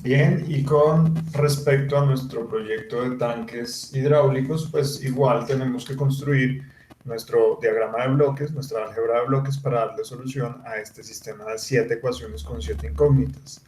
Bien, y con respecto a nuestro proyecto de tanques hidráulicos, pues igual tenemos que construir nuestro diagrama de bloques, nuestra álgebra de bloques para darle solución a este sistema de 7 ecuaciones con 7 incógnitas.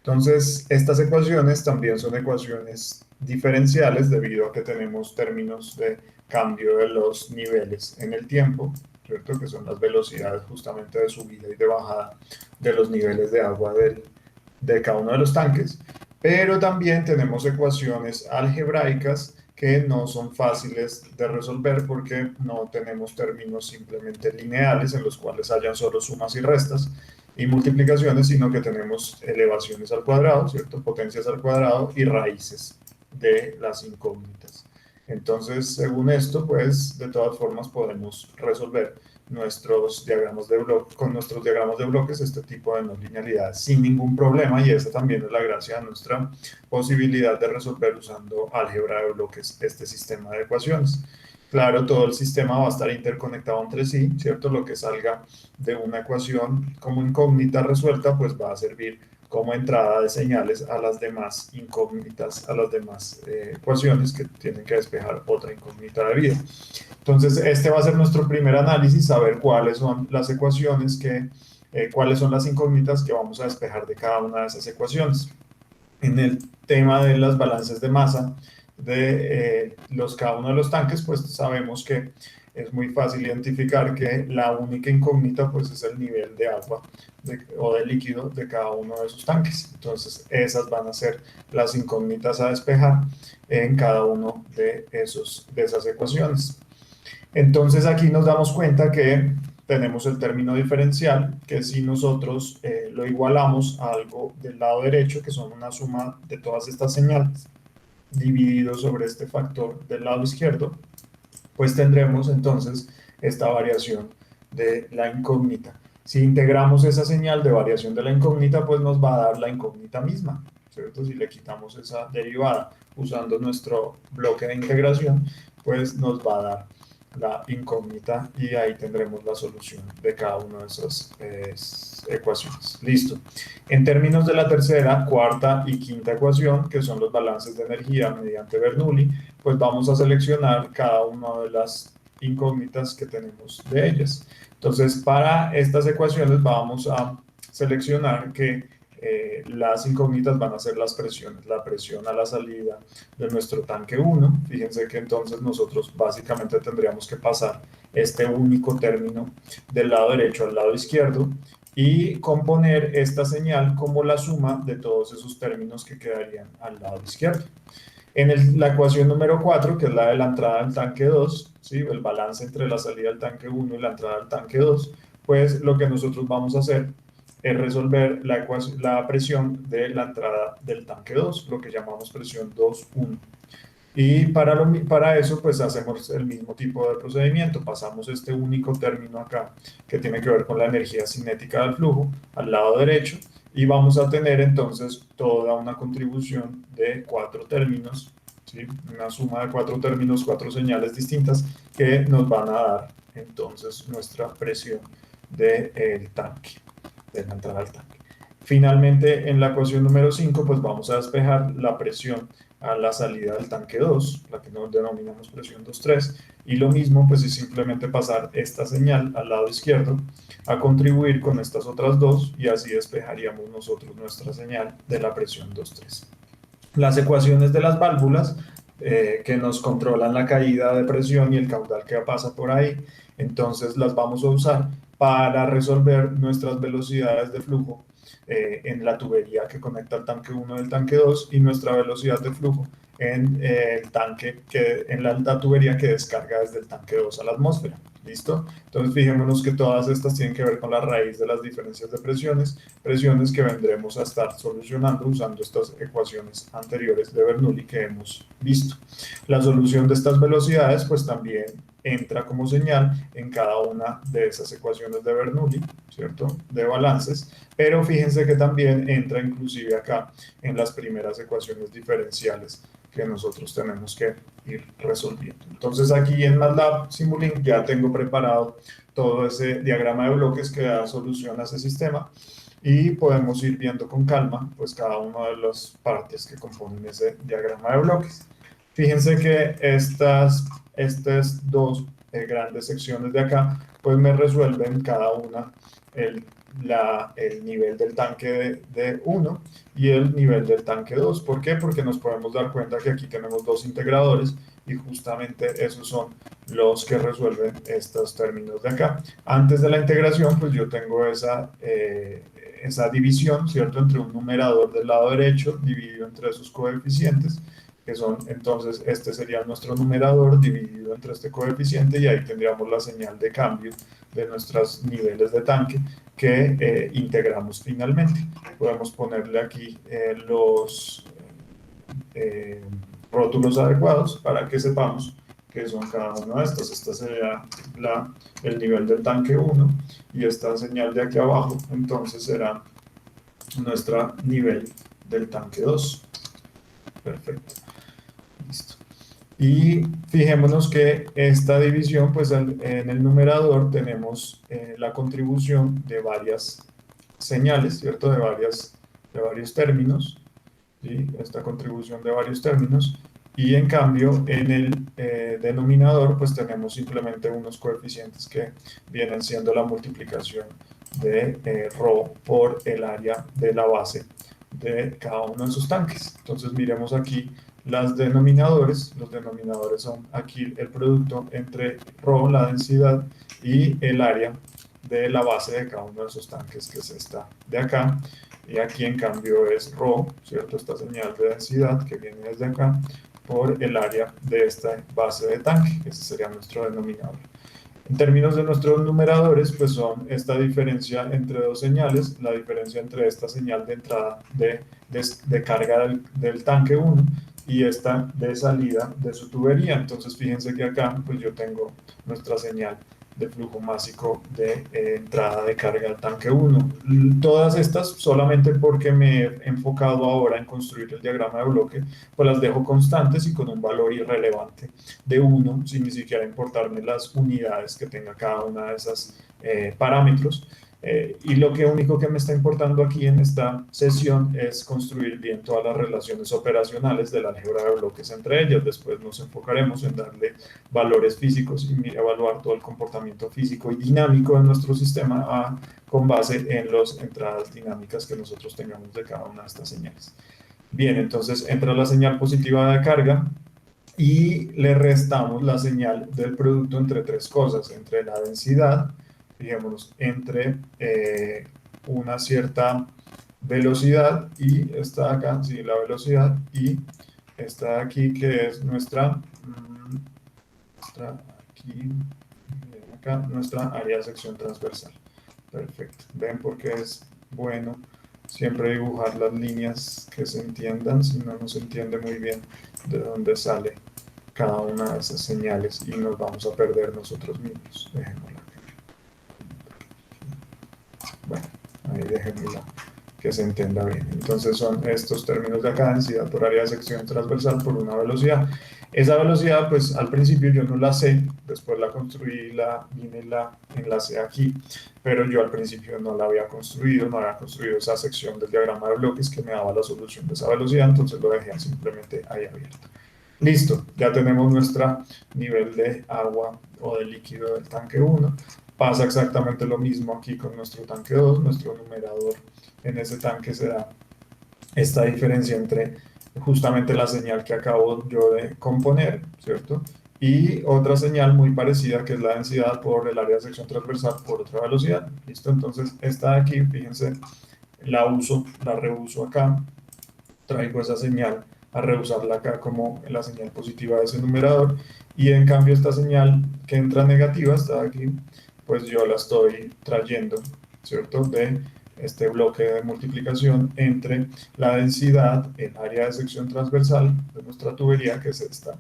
Entonces, estas ecuaciones también son ecuaciones diferenciales debido a que tenemos términos de cambio de los niveles en el tiempo, ¿cierto? Que son las velocidades justamente de subida y de bajada de los niveles de agua de cada uno de los tanques. Pero también tenemos ecuaciones algebraicas que no son fáciles de resolver porque no tenemos términos simplemente lineales en los cuales hayan solo sumas y restas y multiplicaciones, sino que tenemos elevaciones al cuadrado, ¿cierto? Potencias al cuadrado y raíces de las incógnitas. Entonces, según esto, pues de todas formas podemos resolver nuestros diagramas de bloques, con nuestros diagramas de bloques este tipo de no linealidad sin ningún problema, y esa también es la gracia de nuestra posibilidad de resolver usando álgebra de bloques este sistema de ecuaciones. Claro, todo el sistema va a estar interconectado entre sí, ¿cierto? Lo que salga de una ecuación como incógnita resuelta, pues va a servir como entrada de señales a las demás incógnitas, a las demás ecuaciones que tienen que despejar otra incógnita de vida. Entonces, este va a ser nuestro primer análisis, saber cuáles son las ecuaciones cuáles son las incógnitas que vamos a despejar de cada una de esas ecuaciones. En el tema de las balances de masa de cada uno de los tanques, pues sabemos que es muy fácil identificar que la única incógnita pues es el nivel de agua o de líquido de cada uno de esos tanques. Entonces esas van a ser las incógnitas a despejar en cada uno de esas ecuaciones. Entonces aquí nos damos cuenta que tenemos el término diferencial, que si nosotros lo igualamos a algo del lado derecho, que son una suma de todas estas señales, dividido sobre este factor del lado izquierdo, pues tendremos entonces esta variación de la incógnita. Si integramos esa señal de variación de la incógnita, pues nos va a dar la incógnita misma, ¿cierto? Si le quitamos esa derivada usando nuestro bloque de integración, pues nos va a dar la incógnita y ahí tendremos la solución de cada una de esas ecuaciones. Listo. En términos de la tercera, cuarta y quinta ecuación, que son los balances de energía mediante Bernoulli, pues vamos a seleccionar cada una de las incógnitas que tenemos de ellas. Entonces, para estas ecuaciones vamos a seleccionar que las incógnitas van a ser las presiones, la presión a la salida de nuestro tanque 1. Fíjense que entonces nosotros básicamente tendríamos que pasar este único término del lado derecho al lado izquierdo y componer esta señal como la suma de todos esos términos que quedarían al lado izquierdo. La ecuación número 4, que es la de la entrada del tanque 2, ¿sí? El balance entre la salida del tanque 1 y la entrada del tanque 2, pues lo que nosotros vamos a hacer es resolver la presión de la entrada del tanque 2, lo que llamamos presión 2,1. Y para eso, pues hacemos el mismo tipo de procedimiento. Pasamos este único término acá, que tiene que ver con la energía cinética del flujo, al lado derecho, y vamos a tener entonces toda una contribución de 4 términos, ¿sí? Una suma de 4 términos, 4 señales distintas, que nos van a dar entonces nuestra presión del tanque, de la entrada al tanque. Finalmente, en la ecuación número 5, pues vamos a despejar la presión a la salida del tanque 2, la que nos denominamos presión 2,3, y lo mismo pues es simplemente pasar esta señal al lado izquierdo a contribuir con estas otras dos y así despejaríamos nosotros nuestra señal de la presión 2,3. Las ecuaciones de las válvulas que nos controlan la caída de presión y el caudal que pasa por ahí, entonces las vamos a usar para resolver nuestras velocidades de flujo en la tubería que conecta el tanque 1 del tanque 2 y nuestra velocidad de flujo en la tubería que descarga desde el tanque 2 a la atmósfera. ¿Listo? Entonces fijémonos que todas estas tienen que ver con la raíz de las diferencias de presiones que vendremos a estar solucionando usando estas ecuaciones anteriores de Bernoulli que hemos visto. La solución de estas velocidades pues también entra como señal en cada una de esas ecuaciones de Bernoulli, ¿cierto? De balances, pero fíjense que también entra inclusive acá en las primeras ecuaciones diferenciales que nosotros tenemos que ir resolviendo. Entonces aquí en MATLAB Simulink ya tengo preparado todo ese diagrama de bloques que da solución a ese sistema y podemos ir viendo con calma pues cada una de las partes que componen ese diagrama de bloques. Fíjense que estas dos grandes secciones de acá pues me resuelven cada una el, el nivel del tanque de 1 y el nivel del tanque 2. ¿Por qué? Porque nos podemos dar cuenta que aquí tenemos dos integradores y justamente esos son los que resuelven estos términos de acá. Antes de la integración, pues yo tengo esa división, ¿cierto? Entre un numerador del lado derecho dividido entre sus coeficientes, que son, entonces, este sería nuestro numerador dividido entre este coeficiente y ahí tendríamos la señal de cambio de nuestros niveles de tanque que integramos finalmente. Podemos ponerle aquí los rótulos adecuados para que sepamos que son cada una de estas. Esta sería el nivel del tanque 1 y esta señal de aquí abajo entonces será nuestro nivel del tanque 2. Perfecto. Listo. Y fijémonos que esta división, pues en el numerador tenemos la contribución de varias señales, ¿cierto? De varios términos, ¿sí? Esta contribución de varios términos. Y en cambio, en el denominador, pues tenemos simplemente unos coeficientes que vienen siendo la multiplicación de ρ por el área de la base de cada uno de esos tanques. Entonces, miremos aquí los denominadores son aquí el producto entre ρ, la densidad, y el área de la base de cada uno de esos tanques, que es esta de acá, y aquí en cambio es ρ, ¿cierto? Esta señal de densidad que viene desde acá, por el área de esta base de tanque, ese sería nuestro denominador. En términos de nuestros numeradores, pues son esta diferencia entre dos señales, la diferencia entre esta señal de entrada de carga del tanque 1 y esta de salida de su tubería. Entonces, fíjense que acá, pues yo tengo nuestra señal de flujo másico de entrada de carga al tanque 1. Todas estas, solamente porque me he enfocado ahora en construir el diagrama de bloque, pues las dejo constantes y con un valor irrelevante de 1, sin ni siquiera importarme las unidades que tenga cada una de esas parámetros. Y lo único que me está importando aquí en esta sesión es construir bien todas las relaciones operacionales de la álgebra de bloques entre ellas. Después nos enfocaremos en darle valores físicos y evaluar todo el comportamiento físico y dinámico de nuestro sistema con base en las entradas dinámicas que nosotros tengamos de cada una de estas señales. Bien, entonces entra la señal positiva de carga y le restamos la señal del producto entre tres cosas, entre la densidad, digamos, entre una cierta velocidad y esta de acá, sí, la velocidad, y esta de aquí que es nuestra área de sección transversal. Perfecto. Ven por qué es bueno siempre dibujar las líneas que se entiendan, si no se entiende muy bien de dónde sale cada una de esas señales y nos vamos a perder nosotros mismos. Dejémosla. Bueno, ahí dejémosla que se entienda bien. Entonces son estos términos de acá, densidad por área de sección transversal por una velocidad. Esa velocidad, pues al principio yo no la sé, después la construí, vine la enlacé aquí, pero yo al principio no la había construido, no había construido esa sección del diagrama de bloques que me daba la solución de esa velocidad, entonces lo dejé simplemente ahí abierto. Listo, ya tenemos nuestro nivel de agua o de líquido del tanque 1. Pasa exactamente lo mismo aquí con nuestro tanque 2, nuestro numerador en ese tanque será esta diferencia entre justamente la señal que acabo yo de componer, ¿cierto? Y otra señal muy parecida que es la densidad por el área de sección transversal por otra velocidad. ¿Listo? Entonces esta de aquí, fíjense, la reuso acá, traigo esa señal a reusarla acá como la señal positiva de ese numerador y en cambio esta señal que entra negativa, está aquí, pues yo la estoy trayendo, ¿cierto? De este bloque de multiplicación entre la densidad, el área de sección transversal de nuestra tubería, que es esta,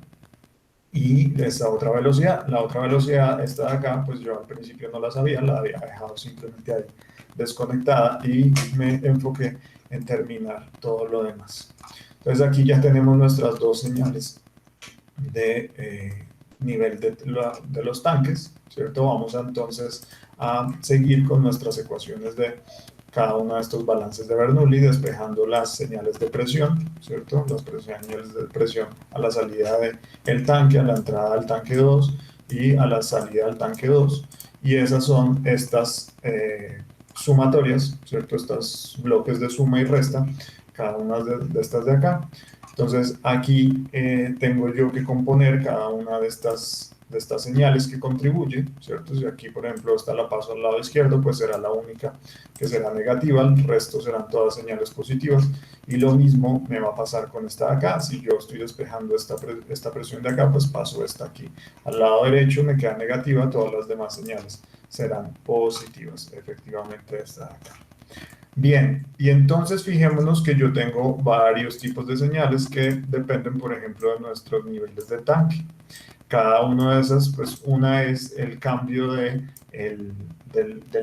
y esta otra velocidad. La otra velocidad, esta de acá, pues yo al principio no la sabía, la había dejado simplemente ahí desconectada y me enfoqué en terminar todo lo demás. Entonces aquí ya tenemos nuestras dos señales de nivel de los tanques, ¿cierto? Vamos entonces a seguir con nuestras ecuaciones de cada uno de estos balances de Bernoulli, despejando las señales de presión, ¿cierto? Las señales de presión a la salida del tanque, a la entrada del tanque 2 y a la salida del tanque 2. Y esas son estas sumatorias, ¿cierto? Estos bloques de suma y resta, cada una de estas de acá. Entonces aquí tengo yo que componer cada una de estas señales que contribuye, ¿cierto? Si aquí, por ejemplo, esta la paso al lado izquierdo, pues será la única que será negativa, el resto serán todas señales positivas, y lo mismo me va a pasar con esta de acá. Si yo estoy despejando esta presión de acá, pues paso esta aquí. Al lado derecho me queda negativa, todas las demás señales serán positivas, efectivamente esta de acá. Bien, y entonces fijémonos que yo tengo varios tipos de señales que dependen, por ejemplo, de nuestros niveles de tanque. Cada una de esas, pues una es el cambio del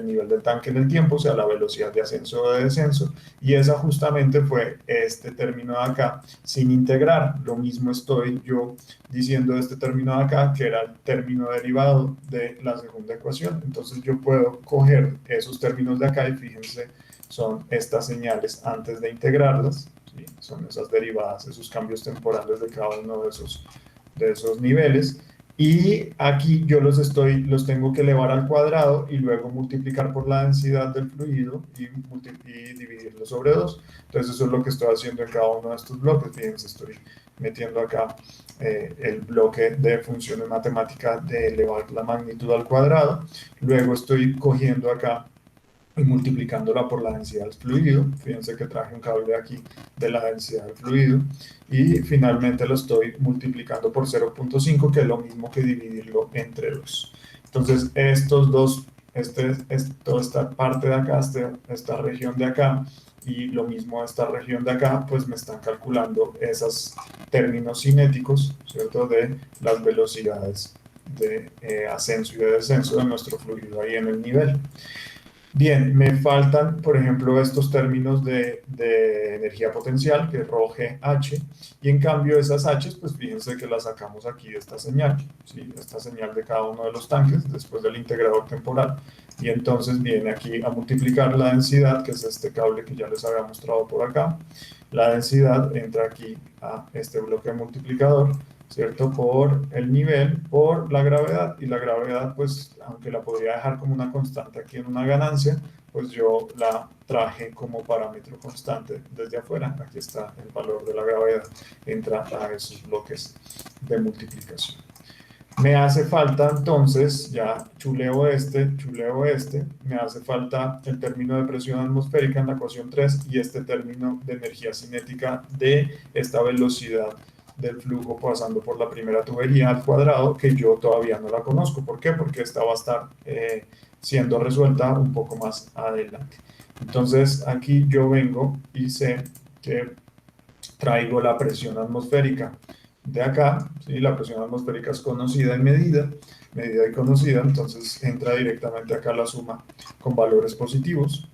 nivel del tanque en el tiempo, o sea, la velocidad de ascenso o de descenso, y esa justamente fue este término de acá, sin integrar. Lo mismo estoy yo diciendo de este término de acá, que era el término derivado de la segunda ecuación. Entonces yo puedo coger esos términos de acá y fíjense, son estas señales antes de integrarlas, ¿sí? Son esas derivadas, esos cambios temporales de cada uno de esos niveles, y aquí yo los tengo que elevar al cuadrado y luego multiplicar por la densidad del fluido y dividirlo sobre 2. Entonces eso es lo que estoy haciendo en cada uno de estos bloques. Fíjense, estoy metiendo acá el bloque de funciones matemáticas de elevar la magnitud al cuadrado, luego estoy cogiendo acá y multiplicándola por la densidad del fluido. Fíjense que traje un cable aquí de la densidad del fluido, y finalmente lo estoy multiplicando por 0.5, que es lo mismo que dividirlo entre 2. Entonces estos dos, toda esta parte de acá, esta región de acá, y lo mismo esta región de acá, pues me están calculando esos términos cinéticos, ¿cierto?, de las velocidades de ascenso y de descenso de nuestro fluido ahí en el nivel. Bien, me faltan, por ejemplo, estos términos de energía potencial, que es ρGH, y en cambio esas H, pues fíjense que las sacamos aquí de esta señal, ¿sí? Esta señal de cada uno de los tanques, después del integrador temporal, y entonces viene aquí a multiplicar la densidad, que es este cable que ya les había mostrado por acá. La densidad entra aquí a este bloque multiplicador, ¿cierto?, por el nivel, por la gravedad, y la gravedad, pues, aunque la podría dejar como una constante aquí en una ganancia, pues yo la traje como parámetro constante desde afuera. Aquí está el valor de la gravedad, entra a esos bloques de multiplicación. Me hace falta entonces, ya chuleo este, me hace falta el término de presión atmosférica en la ecuación 3 y este término de energía cinética de esta velocidad del flujo pasando por la primera tubería al cuadrado, que yo todavía no la conozco. ¿Por qué? Porque esta va a estar siendo resuelta un poco más adelante. Entonces aquí yo vengo y sé que traigo la presión atmosférica de acá, ¿sí? La presión atmosférica es conocida y medida y conocida, entonces entra directamente acá la suma con valores positivos,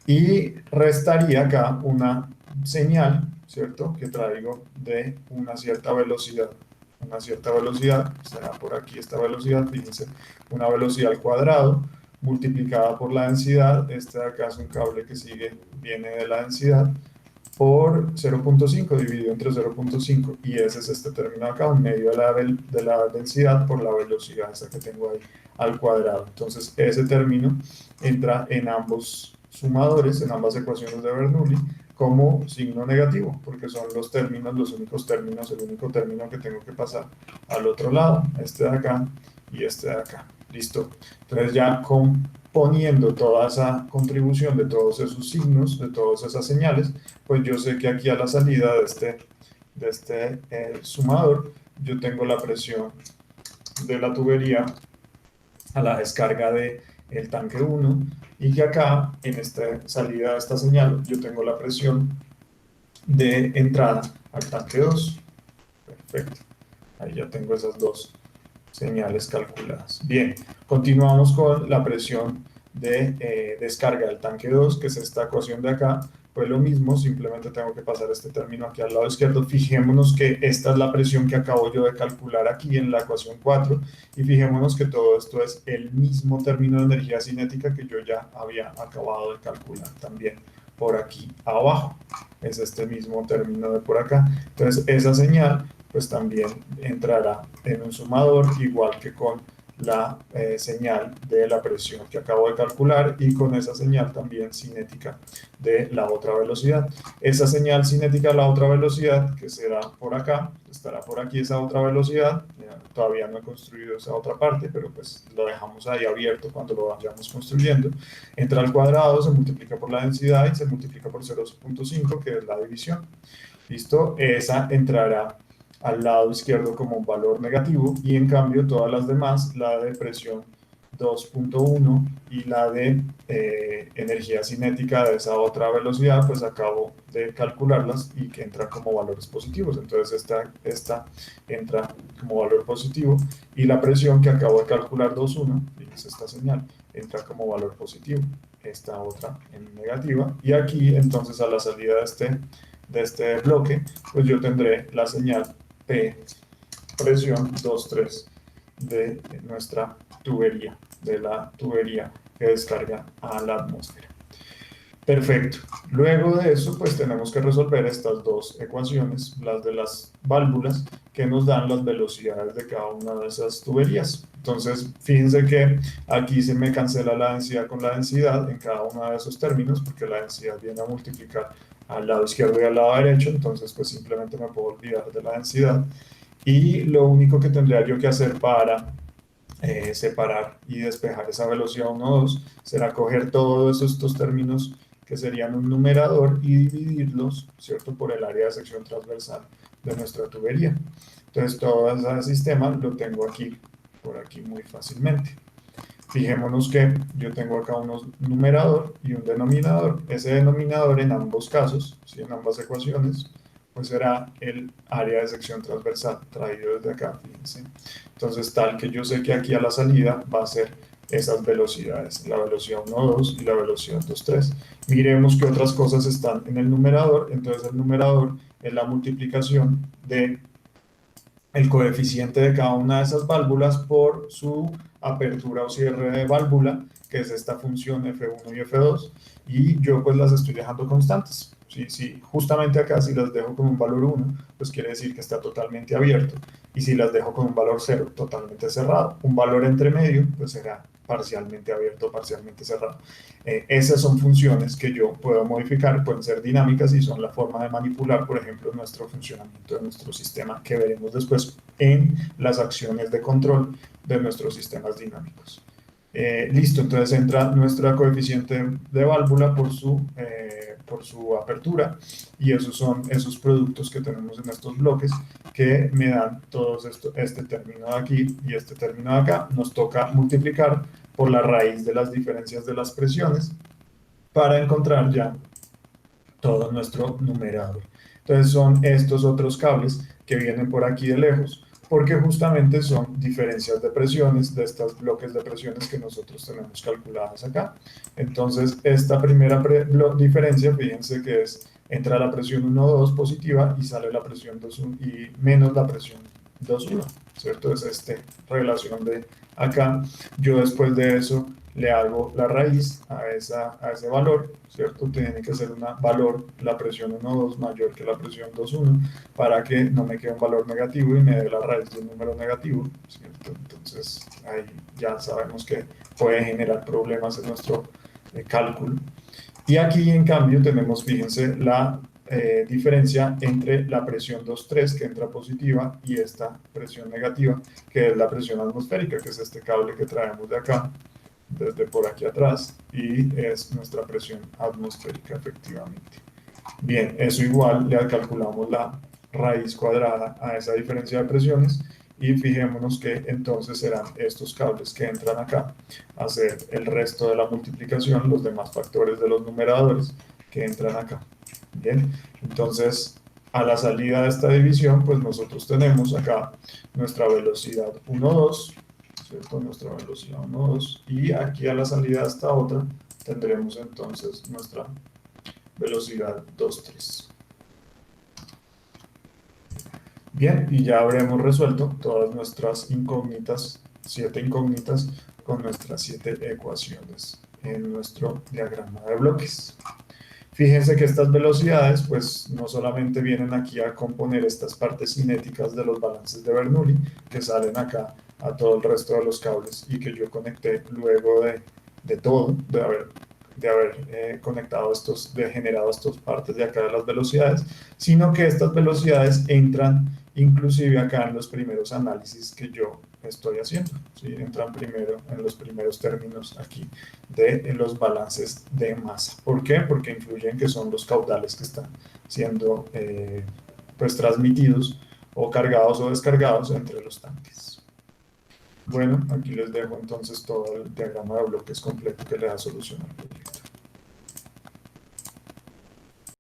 y restaría acá una señal, ¿cierto?, que traigo de una cierta velocidad, será por aquí esta velocidad, fíjense, una velocidad al cuadrado multiplicada por la densidad. Este de acá es un cable que viene de la densidad, por 0.5 dividido entre 0.5, y ese es este término acá, un medio de la densidad por la velocidad esa que tengo ahí al cuadrado. Entonces ese término entra en ambos sumadores, en ambas ecuaciones de Bernoulli, como signo negativo, porque son los únicos términos, el único término que tengo que pasar al otro lado, este de acá y este de acá. Listo. Entonces ya componiendo toda esa contribución de todos esos signos, de todas esas señales, pues yo sé que aquí a la salida de este sumador, yo tengo la presión de la tubería a la descarga del tanque 1, y que acá en esta salida de esta señal yo tengo la presión de entrada al tanque 2. Perfecto. Ahí ya tengo esas dos señales calculadas. Bien, continuamos con la presión de descarga del tanque 2, que es esta ecuación de acá, pues lo mismo, simplemente tengo que pasar este término aquí al lado izquierdo. Fijémonos que esta es la presión que acabo yo de calcular aquí en la ecuación 4 y fijémonos que todo esto es el mismo término de energía cinética que yo ya había acabado de calcular también por aquí abajo. Es este mismo término de por acá. Entonces esa señal pues también entrará en un sumador igual que con la señal de la presión que acabo de calcular y con esa señal también cinética de la otra velocidad. Esa señal cinética de la otra velocidad, que será por acá, estará por aquí esa otra velocidad, todavía no he construido esa otra parte, pero pues lo dejamos ahí abierto cuando lo vayamos construyendo, entra al cuadrado, se multiplica por la densidad y se multiplica por 0.5, que es la división. ¿Listo? Esa entrará al lado izquierdo como un valor negativo y en cambio todas las demás, la de presión 2.1 y la de energía cinética de esa otra velocidad, pues acabo de calcularlas y que entra como valores positivos. Entonces esta entra como valor positivo y la presión que acabo de calcular 2.1, fíjense esta señal, entra como valor positivo. Esta otra en negativa y aquí entonces a la salida de este bloque, pues yo tendré la señal P, presión 2.3 de nuestra tubería, de la tubería que descarga a la atmósfera. Perfecto. Luego de eso, pues tenemos que resolver estas dos ecuaciones, las de las válvulas, que nos dan las velocidades de cada una de esas tuberías. Entonces, fíjense que aquí se me cancela la densidad con la densidad en cada uno de esos términos, porque la densidad viene a multiplicar al lado izquierdo y al lado derecho, entonces pues simplemente me puedo olvidar de la densidad. Y lo único que tendría yo que hacer para separar y despejar esa velocidad 1, 2, será coger todos estos términos que serían un numerador y dividirlos, ¿cierto?, por el área de sección transversal de nuestra tubería. Entonces todo ese sistema lo tengo aquí, por aquí muy fácilmente. Fijémonos que yo tengo acá un numerador y un denominador. Ese denominador en ambos casos, ¿sí?, en ambas ecuaciones, pues será el área de sección transversal traído desde acá, fíjense. Entonces, tal que yo sé que aquí a la salida va a ser esas velocidades, la velocidad 1, 2 y la velocidad 2, 3. Miremos qué otras cosas están en el numerador. Entonces, el numerador es la multiplicación de el coeficiente de cada una de esas válvulas por su apertura o cierre de válvula, que es esta función F1 y F2, y yo pues las estoy dejando constantes. Sí, justamente acá si las dejo con un valor 1, pues quiere decir que está totalmente abierto, y si las dejo con un valor 0, totalmente cerrado. Un valor entre medio, pues será parcialmente abierto, parcialmente cerrado. Esas son funciones que yo puedo modificar, pueden ser dinámicas y son la forma de manipular, por ejemplo, nuestro funcionamiento de nuestro sistema, que veremos después en las acciones de control de nuestros sistemas dinámicos. Listo, entonces entra nuestra coeficiente de válvula por su apertura y esos son esos productos que tenemos en estos bloques que me dan todo este término de aquí y este término de acá. Nos toca multiplicar por la raíz de las diferencias de las presiones para encontrar ya todo nuestro numerador. Entonces son estos otros cables que vienen por aquí de lejos, porque justamente son diferencias de presiones de estos bloques de presiones que nosotros tenemos calculadas acá. Entonces esta primera diferencia, fíjense que entra la presión 1,2 positiva y sale la presión 2,1 y menos la presión 2,1, ¿cierto? Es esta relación de acá. Yo después de eso le hago la raíz a ese valor, ¿cierto? Tiene que ser un valor, la presión 1,2 mayor que la presión 2,1 para que no me quede un valor negativo y me dé la raíz de un número negativo, ¿cierto? Entonces ahí ya sabemos que puede generar problemas en nuestro cálculo. Y aquí en cambio tenemos, fíjense, la diferencia entre la presión 2,3 que entra positiva y esta presión negativa, que es la presión atmosférica, que es este cable que traemos de acá, desde por aquí atrás, y es nuestra presión atmosférica efectivamente. Bien, eso igual le calculamos la raíz cuadrada a esa diferencia de presiones y fijémonos que entonces serán estos cables que entran acá a hacer el resto de la multiplicación, los demás factores de los numeradores que entran acá. Bien, entonces a la salida de esta división, pues nosotros tenemos acá nuestra velocidad 1,2, ¿cierto? Nuestra velocidad 1,2 y aquí a la salida de esta otra tendremos entonces nuestra velocidad 2,3. Bien, y ya habremos resuelto todas nuestras incógnitas, 7 incógnitas, con nuestras 7 ecuaciones en nuestro diagrama de bloques. Fíjense que estas velocidades, pues, no solamente vienen aquí a componer estas partes cinéticas de los balances de Bernoulli, que salen acá a todo el resto de los cables y que yo conecté luego de todo, de haber conectado estos, de generado estas partes de acá de las velocidades, sino que estas velocidades entran inclusive acá en los primeros análisis que yo estoy haciendo, ¿sí? Entran primero en los primeros términos aquí de los balances de masa. ¿Por qué? Porque influyen que son los caudales que están siendo pues transmitidos o cargados o descargados entre los tanques. Bueno, aquí les dejo entonces todo el diagrama de bloques completo que le da solución al proyecto.